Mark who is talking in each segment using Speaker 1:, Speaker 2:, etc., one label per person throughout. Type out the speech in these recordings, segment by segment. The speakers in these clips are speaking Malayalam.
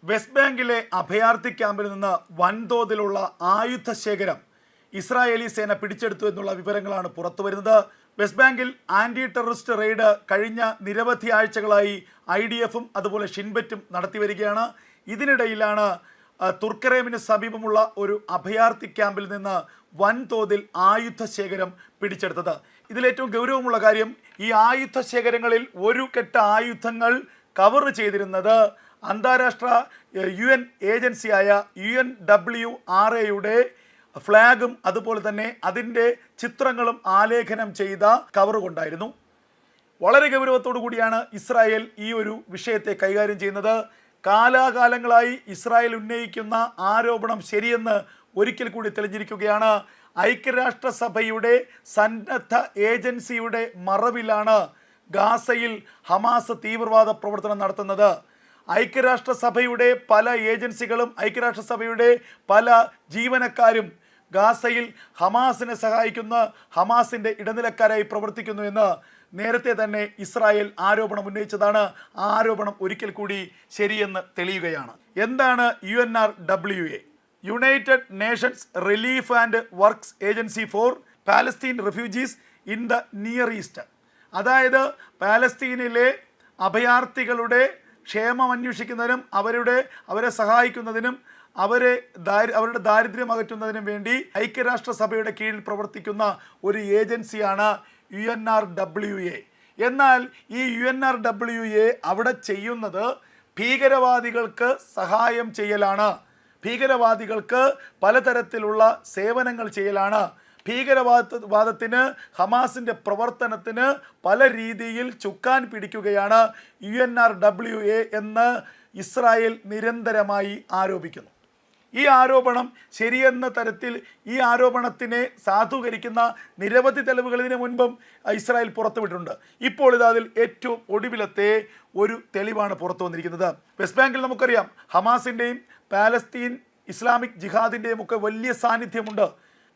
Speaker 1: വെസ്റ്റ് ബാങ്കിലെ അഭയാർത്ഥി ക്യാമ്പിൽ നിന്ന് വൻതോതിലുള്ള ആയുധ ശേഖരം ഇസ്രായേലി സേന പിടിച്ചെടുത്തു എന്നുള്ള വിവരങ്ങളാണ് പുറത്തു വരുന്നത്. വെസ്റ്റ് ബാങ്കിൽ ആന്റി ടെററിസ്റ്റ് റെയ്ഡ് കഴിഞ്ഞ നിരവധി ആഴ്ചകളായി IDFും അതുപോലെ ഷിൻബെറ്റും നടത്തി വരികയാണ്. ഇതിനിടയിലാണ് തുർക്കറേമിന് സമീപമുള്ള ഒരു അഭയാർത്ഥി ക്യാമ്പിൽ നിന്ന് വൻതോതിൽ ആയുധ ശേഖരം പിടിച്ചെടുത്തത്. ഇതിലേറ്റവും ഗൗരവമുള്ള കാര്യം, ഈ ആയുധ ശേഖരങ്ങളിൽ ഒരു കെട്ട് ആയുധങ്ങൾ കവർ ചെയ്തിരുന്നത് അന്താരാഷ്ട്ര UN ഏജൻസിയായ UNWRAയുടെ ഫ്ലാഗും അതുപോലെ തന്നെ അതിൻ്റെ ചിത്രങ്ങളും ആലേഖനം ചെയ്ത കവർ കൊണ്ടായിരുന്നു. വളരെ ഗൗരവത്തോടു കൂടിയാണ് ഇസ്രായേൽ ഈ ഒരു വിഷയത്തെ കൈകാര്യം ചെയ്യുന്നത്. കാലാകാലങ്ങളായി ഇസ്രായേൽ ഉന്നയിക്കുന്ന ആരോപണം ശരിയെന്ന് ഒരിക്കൽ കൂടി തെളിഞ്ഞിരിക്കുകയാണ്. ഐക്യരാഷ്ട്രസഭയുടെ സന്നദ്ധ ഏജൻസിയുടെ മറവിലാണ് ഗാസയിൽ ഹമാസ് തീവ്രവാദ പ്രവർത്തനം നടത്തുന്നത്. ഐക്യരാഷ്ട്രസഭയുടെ പല ഏജൻസികളും ഐക്യരാഷ്ട്രസഭയുടെ പല ജീവനക്കാരും ഗാസയിൽ ഹമാസിനെ സഹായിക്കുന്ന ഹമാസിൻ്റെ ഇടനിലക്കാരായി പ്രവർത്തിക്കുന്നു എന്ന് നേരത്തെ തന്നെ ഇസ്രായേൽ ആരോപണം ഉന്നയിച്ചതാണ്. ആ ആരോപണം ഒരിക്കൽ കൂടി ശരിയെന്ന് തെളിയുകയാണ്. എന്താണ് UNRWA? United Nations Relief and Works Agency for Palestine Refugees in the Near East. അതായത് പാലസ്തീനിലെ അഭയാർത്ഥികളുടെ ക്ഷേമം അന്വേഷിക്കുന്നതിനും അവരെ സഹായിക്കുന്നതിനും അവരുടെ ദാരിദ്ര്യം അകറ്റുന്നതിനും വേണ്ടി ഐക്യരാഷ്ട്രസഭയുടെ കീഴിൽ പ്രവർത്തിക്കുന്ന ഒരു ഏജൻസിയാണ് UNRWA. എന്നാൽ ഈ UNRWA അവിടെ ചെയ്യുന്നത് ഭീകരവാദികൾക്ക് സഹായം ചെയ്യലാണ്, ഭീകരവാദികൾക്ക് പലതരത്തിലുള്ള സേവനങ്ങൾ ചെയ്യലാണ്. ഭീകരവാദത്തിന് ഹമാസിൻ്റെ പ്രവർത്തനത്തിന് പല രീതിയിൽ ചുക്കാൻ പിടിക്കുകയാണ് UNRWA എന്ന് ഇസ്രായേൽ നിരന്തരമായി ആരോപിക്കുന്നു. ഈ ആരോപണം ശരിയെന്ന തരത്തിൽ ഈ ആരോപണത്തിനെ സാധൂകരിക്കുന്ന നിരവധി തെളിവുകൾ ഇതിനു മുൻപും ഇസ്രായേൽ പുറത്തുവിട്ടിട്ടുണ്ട്. ഇപ്പോൾ അതിൽ ഏറ്റവും ഒടുവിലത്തെ ഒരു തെളിവാണ് പുറത്തു വന്നിരിക്കുന്നത്. വെസ്റ്റ് ബാങ്കിൽ നമുക്കറിയാം ഹമാസിൻ്റെയും പാലസ്തീൻ ഇസ്ലാമിക് ജിഹാദിൻ്റെയും ഒക്കെ വലിയ സാന്നിധ്യമുണ്ട്.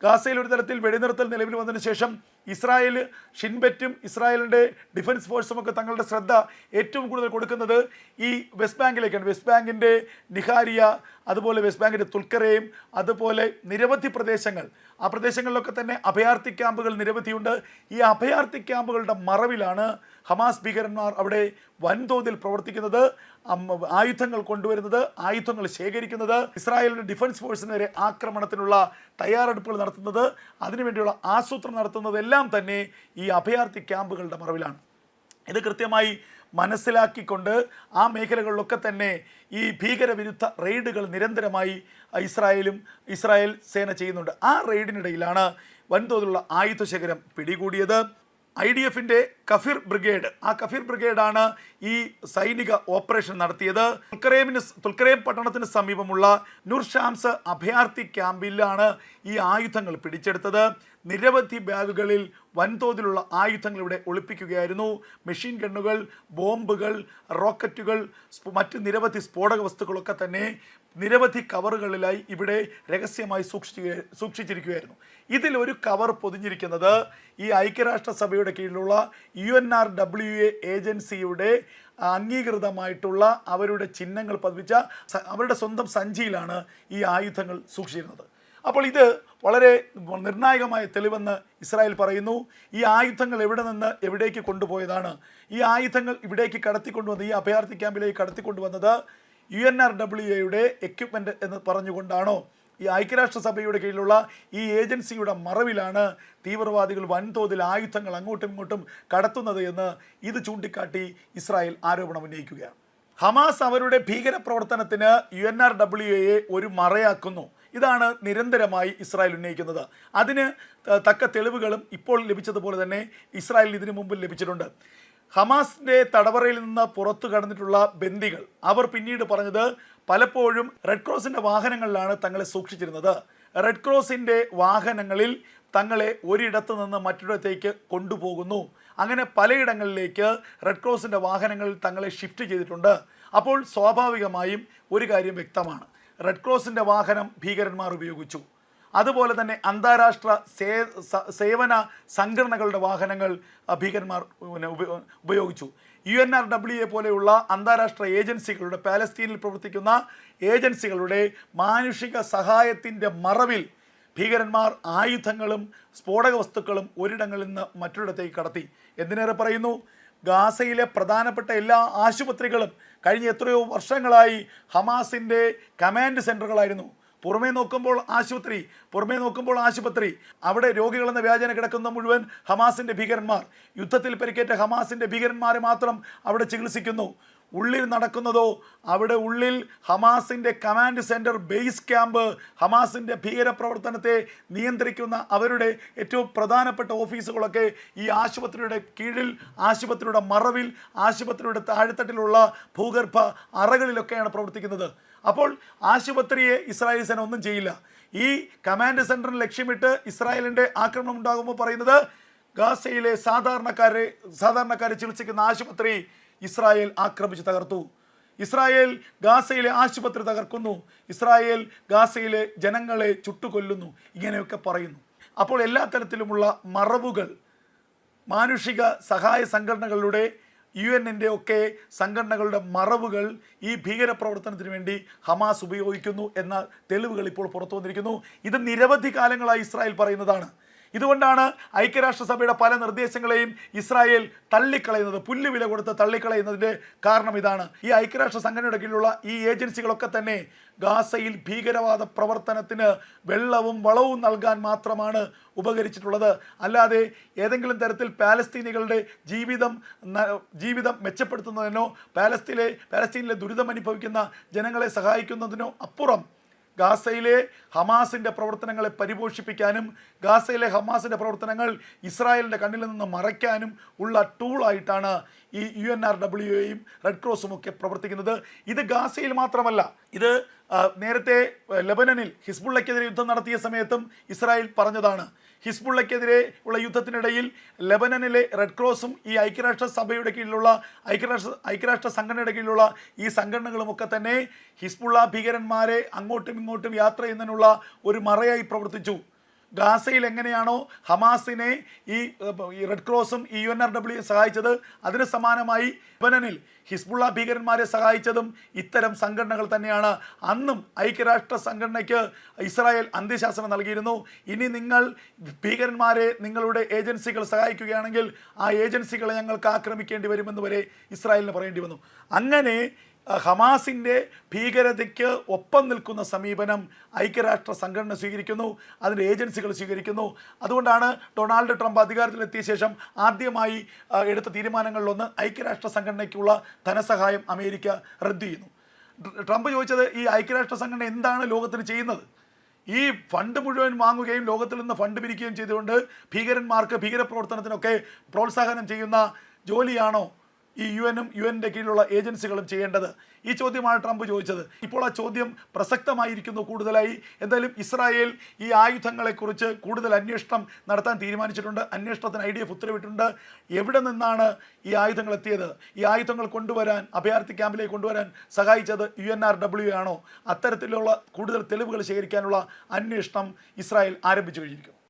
Speaker 1: ഗാസയിൽ ഒരു തരത്തിൽ വെടിനിർത്തൽ നിലവിൽ വന്നതിന് ശേഷം ഇസ്രായേൽ ഷിൻബെറ്റും ഇസ്രായേലിൻ്റെ ഡിഫൻസ് ഫോഴ്സും ഒക്കെ തങ്ങളുടെ ശ്രദ്ധ ഏറ്റവും കൂടുതൽ കൊടുക്കുന്നത് ഈ വെസ്റ്റ് ബാങ്കിലേക്കാണ്. വെസ്റ്റ് ബാങ്കിൻ്റെ നിഹാരിയ, അതുപോലെ വെസ്റ്റ് ബാങ്കിൻ്റെ തുൽക്കരയും അതുപോലെ നിരവധി പ്രദേശങ്ങൾ, ആ പ്രദേശങ്ങളിലൊക്കെ തന്നെ അഭയാർത്ഥി ക്യാമ്പുകൾ നിരവധിയുണ്ട്. ഈ അഭയാർത്ഥി ക്യാമ്പുകളുടെ മറവിലാണ് ഹമാസ് ഭീകരന്മാർ അവിടെ വൻതോതിൽ പ്രവർത്തിക്കുന്നത്, ആയുധങ്ങൾ കൊണ്ടുവരുന്നത്, ആയുധങ്ങൾ ശേഖരിക്കുന്നത്, ഇസ്രായേലിൻ്റെ ഡിഫൻസ് ഫോഴ്സിനെതിരെ ആക്രമണത്തിനുള്ള തയ്യാറെടുപ്പുകൾ നടത്തുന്നത്, അതിനുവേണ്ടിയുള്ള ആസൂത്രണം നടത്തുന്നത് എല്ലാം തന്നെ ഈ അഭയാർത്ഥി ക്യാമ്പുകളുടെ മറവിലാണ്. ഇത് കൃത്യമായി മനസ്സിലാക്കിക്കൊണ്ട് ആ മേഖലകളിലൊക്കെ തന്നെ ഈ ഭീകരവിരുദ്ധ റെയ്ഡുകൾ നിരന്തരമായി ഇസ്രായേൽ സേന ചെയ്യുന്നുണ്ട്. ആ റെയ്ഡിനിടയിലാണ് വൻതോതിലുള്ള ആയുധശേഖരം പിടികൂടിയത്. IDFിൻ്റെ കഫീർ ബ്രിഗേഡ്, ആ കഫീർ ബ്രിഗേഡാണ് ഈ സൈനിക ഓപ്പറേഷൻ നടത്തിയത്. തുൽക്കരേം പട്ടണത്തിന് സമീപമുള്ള നൂർ ഷാംസ് അഭയാർത്ഥി ക്യാമ്പിലാണ് ഈ ആയുധങ്ങൾ പിടിച്ചെടുത്തത്. നിരവധി ബാഗുകളിൽ വൻതോതിലുള്ള ആയുധങ്ങൾ ഇവിടെ ഒളിപ്പിക്കുകയായിരുന്നു. മെഷീൻ ഗണ്ണുകൾ, ബോംബുകൾ, റോക്കറ്റുകൾ, മറ്റ് നിരവധി സ്ഫോടക വസ്തുക്കളൊക്കെ തന്നെ നിരവധി കവറുകളിലായി ഇവിടെ രഹസ്യമായി സൂക്ഷിച്ചിരിക്കുകയായിരുന്നു. ഇതിലൊരു കവർ പൊതിഞ്ഞിരിക്കുന്നത് ഈ ഐക്യരാഷ്ട്രസഭയുടെ കീഴിലുള്ള UNRWA ഏജൻസിയുടെ അംഗീകൃതമായിട്ടുള്ള അവരുടെ ചിഹ്നങ്ങൾ പതിപ്പിച്ച അവരുടെ സ്വന്തം സഞ്ചിയിലാണ് ഈ ആയുധങ്ങൾ സൂക്ഷിച്ചിരുന്നത്. അപ്പോൾ ഇത് വളരെ നിർണായകമായ തെളിവെന്ന് ഇസ്രായേൽ പറയുന്നു. ഈ ആയുധങ്ങൾ എവിടെ നിന്ന് എവിടേക്ക് കൊണ്ടുപോയതാണ്? ഈ ആയുധങ്ങൾ ഇവിടേക്ക് കടത്തിക്കൊണ്ടുവന്നത്, ഈ അഭയാർത്ഥി ക്യാമ്പിലേക്ക് കടത്തിക്കൊണ്ടുവന്നത് UNRWAയുടെ എക്യുപ്മെൻറ്റ് എന്ന് പറഞ്ഞുകൊണ്ടാണോ? ഈ ഐക്യരാഷ്ട്രസഭയുടെ കീഴിലുള്ള ഈ ഏജൻസിയുടെ മറവിലാണ് തീവ്രവാദികൾ വൻതോതിൽ ആയുധങ്ങൾ അങ്ങോട്ടും ഇങ്ങോട്ടും കടത്തുന്നത് എന്ന് ഇത് ചൂണ്ടിക്കാട്ടി ഇസ്രായേൽ ആരോപണം ഉന്നയിക്കുകയാണ്. ഹമാസ് അവരുടെ ഭീകരപ്രവർത്തനത്തിന് UNRWAയെ ഒരു മറയാക്കുന്നു. ഇതാണ് നിരന്തരമായി ഇസ്രായേൽ ഉന്നയിക്കുന്നത്. അതിന് തക്ക തെളിവുകളും ഇപ്പോൾ ലഭിച്ചതുപോലെ തന്നെ ഇസ്രായേലിന് ഇതിനു മുമ്പിൽ ലഭിച്ചിട്ടുണ്ട്. ഹമാസിൻ്റെ തടവറയിൽ നിന്ന് പുറത്തു കടന്നിട്ടുള്ള ബന്ദികൾ അവർ പിന്നീട് പറഞ്ഞത് പലപ്പോഴും റെഡ് ക്രോസിൻ്റെ വാഹനങ്ങളിലാണ് തങ്ങളെ സൂക്ഷിച്ചിരുന്നത്. റെഡ് ക്രോസിൻ്റെ വാഹനങ്ങളിൽ തങ്ങളെ ഒരിടത്ത് നിന്ന് മറ്റൊരിടത്തേക്ക് കൊണ്ടുപോകുന്നു. അങ്ങനെ പലയിടങ്ങളിലേക്ക് റെഡ് ക്രോസിൻ്റെ വാഹനങ്ങളിൽ തങ്ങളെ ഷിഫ്റ്റ് ചെയ്തിട്ടുണ്ട്. അപ്പോൾ സ്വാഭാവികമായും ഒരു കാര്യം വ്യക്തമാണ്, റെഡ് ക്രോസിൻ്റെ വാഹനം ഭീകരന്മാർ ഉപയോഗിച്ചു. അതുപോലെ തന്നെ അന്താരാഷ്ട്ര സേവന സംഘടനകളുടെ വാഹനങ്ങൾ ഭീകരന്മാർ ഉപയോഗിച്ചു. UNRWA പോലെയുള്ള അന്താരാഷ്ട്ര ഏജൻസികളുടെ, പാലസ്തീനിൽ പ്രവർത്തിക്കുന്ന ഏജൻസികളുടെ മാനുഷിക സഹായത്തിൻ്റെ മറവിൽ ഭീകരന്മാർ ആയുധങ്ങളും സ്ഫോടക വസ്തുക്കളും ഒരിടങ്ങളിൽ നിന്ന് മറ്റൊരിടത്തേക്ക് കടത്തി. എന്തിനേറെ പറയുന്നു, ഗാസയിലെ പ്രധാനപ്പെട്ട എല്ലാ ആശുപത്രികളും കഴിഞ്ഞ എത്രയോ വർഷങ്ങളായി ഹമാസിൻ്റെ കമാൻഡ് സെൻ്ററുകളായിരുന്നു. പുറമേ നോക്കുമ്പോൾ ആശുപത്രി, അവിടെ രോഗികളെന്ന വ്യാജേന കിടക്കുന്ന മുഴുവൻ ഹമാസിൻ്റെ ഭീകരന്മാർ. യുദ്ധത്തിൽ പരിക്കേറ്റ ഹമാസിൻ്റെ ഭീകരന്മാരെ മാത്രം അവിടെ ചികിത്സിക്കുന്നു. ഉള്ളിൽ നടക്കുന്നതോ, അവിടെ ഉള്ളിൽ ഹമാസിൻ്റെ കമാൻഡ് സെൻറ്റർ, ബേസ് ക്യാമ്പ്, ഹമാസിൻ്റെ ഭീകരപ്രവർത്തനത്തെ നിയന്ത്രിക്കുന്ന അവരുടെ ഏറ്റവും പ്രധാനപ്പെട്ട ഓഫീസുകളൊക്കെ ഈ ആശുപത്രിയുടെ കീഴിൽ, ആശുപത്രിയുടെ മറവിൽ, ആശുപത്രിയുടെ താഴെത്തട്ടിലുള്ള ഭൂഗർഭ അറകളിലൊക്കെയാണ് പ്രവർത്തിക്കുന്നത്. അപ്പോൾ ആശുപത്രിയെ ഇസ്രായേൽ സേന ഒന്നും ചെയ്യില്ല. ഈ കമാൻഡ് സെൻറ്ററിന് ലക്ഷ്യമിട്ട് ഇസ്രായേലിൻ്റെ ആക്രമണം ഉണ്ടാകുമ്പോൾ പറയുന്നത് ഗാസയിലെ സാധാരണക്കാരെ ചികിത്സിക്കുന്ന ആശുപത്രി ഇസ്രായേൽ ആക്രമിച്ച് തകർത്തു, ഇസ്രായേൽ ഗാസയിലെ ആശുപത്രി തകർക്കുന്നു, ഇസ്രായേൽ ഗാസയിലെ ജനങ്ങളെ ചുട്ടുകൊല്ലുന്നു, ഇങ്ങനെയൊക്കെ പറയുന്നു. അപ്പോൾ എല്ലാ തരത്തിലുമുള്ള മറവുകൾ മാനുഷിക സഹായ സംഘടനകളുടെ, UN-ൻ്റെ ഒക്കെ സംഘടനകളുടെ മറവുകൾ ഈ ഭീകരപ്രവർത്തനത്തിന് വേണ്ടി ഹമാസ് ഉപയോഗിക്കുന്നു എന്ന തെളിവുകൾ ഇപ്പോൾ പുറത്തു വന്നിരിക്കുന്നു. ഇത് നിരവധി കാലങ്ങളായി ഇസ്രായേൽ പറയുന്നതാണ്. ഇതുകൊണ്ടാണ് ഐക്യരാഷ്ട്രസഭയുടെ പല നിർദ്ദേശങ്ങളെയും ഇസ്രായേൽ തള്ളിക്കളയുന്നത്, പുല്ലുവില കൊടുത്ത് തള്ളിക്കളയുന്നതിൻ്റെ കാരണം ഇതാണ്. ഈ ഐക്യരാഷ്ട്ര സംഘടനയുടെ കീഴിലുള്ള ഈ ഏജൻസികളൊക്കെ തന്നെ ഗാസയിൽ ഭീകരവാദ പ്രവർത്തനത്തിന് വെള്ളവും വളവും നൽകാൻ മാത്രമാണ് ഉപകരിച്ചിട്ടുള്ളത്. അല്ലാതെ ഏതെങ്കിലും തരത്തിൽ പാലസ്തീനികളുടെ ജീവിതം മെച്ചപ്പെടുത്തുന്നതിനോ പാലസ്തീനിലെ ദുരിതം അനുഭവിക്കുന്ന ജനങ്ങളെ സഹായിക്കുന്നതിനോ അപ്പുറം ഗാസയിലെ ഹമാസിൻ്റെ പ്രവർത്തനങ്ങളെ പരിപോഷിപ്പിക്കാനും ഗാസയിലെ ഹമാസിൻ്റെ പ്രവർത്തനങ്ങൾ ഇസ്രായേലിൻ്റെ കണ്ണിൽ നിന്ന് മറയ്ക്കാനും ഉള്ള ടൂളായിട്ടാണ് ഈ UNRWAയും റെഡ് ക്രോസും ഒക്കെ പ്രവർത്തിക്കുന്നത്. ഇത് ഗാസയിൽ മാത്രമല്ല, ഇത് നേരത്തെ ലെബനനിൽ ഹിസ്ബുള്ളയ്ക്കെതിരെ യുദ്ധം നടത്തിയ സമയത്തും ഇസ്രായേൽ പറഞ്ഞതാണ്. ഹിസ്ബുള്ളയ്ക്കെതിരെ ഉള്ള യുദ്ധത്തിനിടയിൽ ലെബനനിലെ റെഡ് ക്രോസും ഈ ഐക്യരാഷ്ട്ര സഭയുടെ കീഴിലുള്ള ഐക്യരാഷ്ട്ര സംഘടനയുടെ കീഴിലുള്ള ഈ സംഘടനകളുമൊക്കെ തന്നെ ഹിസ്ബുള്ള ഭീകരന്മാരെ അങ്ങോട്ടും ഇങ്ങോട്ടും യാത്ര ചെയ്യുന്നതിനുള്ള ഒരു മറയായി പ്രവർത്തിച്ചു. ഗാസയിൽ എങ്ങനെയാണോ ഹമാസിനെ ഈ റെഡ് ക്രോസും ഈ UNRWA സഹായിച്ചത്, അതിന് സമാനമായി ലെബനനിൽ ഹിസ്ബുള്ള ഭീകരന്മാരെ സഹായിച്ചതും ഇത്തരം സംഘടനകൾ തന്നെയാണ്. അന്നും ഐക്യരാഷ്ട്ര സംഘടനയ്ക്ക് ഇസ്രായേൽ അന്ത്യശാസനം നൽകിയിരുന്നു. ഇനി നിങ്ങൾ ഭീകരന്മാരെ നിങ്ങളുടെ ഏജൻസികൾ സഹായിക്കുകയാണെങ്കിൽ ആ ഏജൻസികളെ ഞങ്ങൾക്ക് ആക്രമിക്കേണ്ടി വരുമെന്ന് വരെ ഇസ്രായേലിന് പറയേണ്ടി വന്നു. അങ്ങനെ ഹമാസിൻ്റെ ഭീകരതയ്ക്ക് ഒപ്പം നിൽക്കുന്ന സമീപനം ഐക്യരാഷ്ട്ര സംഘടന സ്വീകരിക്കുന്നു, അതിൻ്റെ ഏജൻസികൾ സ്വീകരിക്കുന്നു. അതുകൊണ്ടാണ് ഡൊണാൾഡ് ട്രംപ് അധികാരത്തിലെത്തിയ ശേഷം ആദ്യമായി എടുത്ത തീരുമാനങ്ങളിലൊന്ന് ഐക്യരാഷ്ട്ര സംഘടനയ്ക്കുള്ള ധനസഹായം അമേരിക്ക റദ്ദ് ചെയ്യുന്നു. ട്രംപ് ചോദിച്ചത്, ഈ ഐക്യരാഷ്ട്ര സംഘടന എന്താണ് ലോകത്തിന് ചെയ്യുന്നത്? ഈ ഫണ്ട് മുഴുവൻ വാങ്ങുകയും ലോകത്തിൽ നിന്ന് ഫണ്ട് പിരിക്കുകയും ചെയ്തുകൊണ്ട് ഭീകരന്മാർക്ക്, ഭീകരപ്രവർത്തനത്തിനൊക്കെ പ്രോത്സാഹനം ചെയ്യുന്ന ജോലിയാണോ ഈ UN-ഉം UN-ൻ്റെ കീഴിലുള്ള ഏജൻസികളും ചെയ്യേണ്ടത്? ഈ ചോദ്യമാണ് ട്രംപ് ചോദിച്ചത്. ഇപ്പോൾ ആ ചോദ്യം പ്രസക്തമായിരിക്കുന്നു കൂടുതലായി. എന്തായാലും ഇസ്രായേൽ ഈ ആയുധങ്ങളെക്കുറിച്ച് കൂടുതൽ അന്വേഷണം നടത്താൻ തീരുമാനിച്ചിട്ടുണ്ട്. അന്വേഷണത്തിന് IDF ഉത്തരവിട്ടിട്ടുണ്ട്. എവിടെ നിന്നാണ് ഈ ആയുധങ്ങൾ എത്തിയത്, ഈ ആയുധങ്ങൾ കൊണ്ടുവരാൻ, അഭയാർത്ഥി ക്യാമ്പിലേക്ക് കൊണ്ടുവരാൻ സഹായിച്ചത് UNRWA ആണോ? അത്തരത്തിലുള്ള കൂടുതൽ തെളിവുകൾ ശേഖരിക്കാനുള്ള അന്വേഷണം ഇസ്രായേൽ ആരംഭിച്ചു കഴിഞ്ഞിരിക്കുന്നു.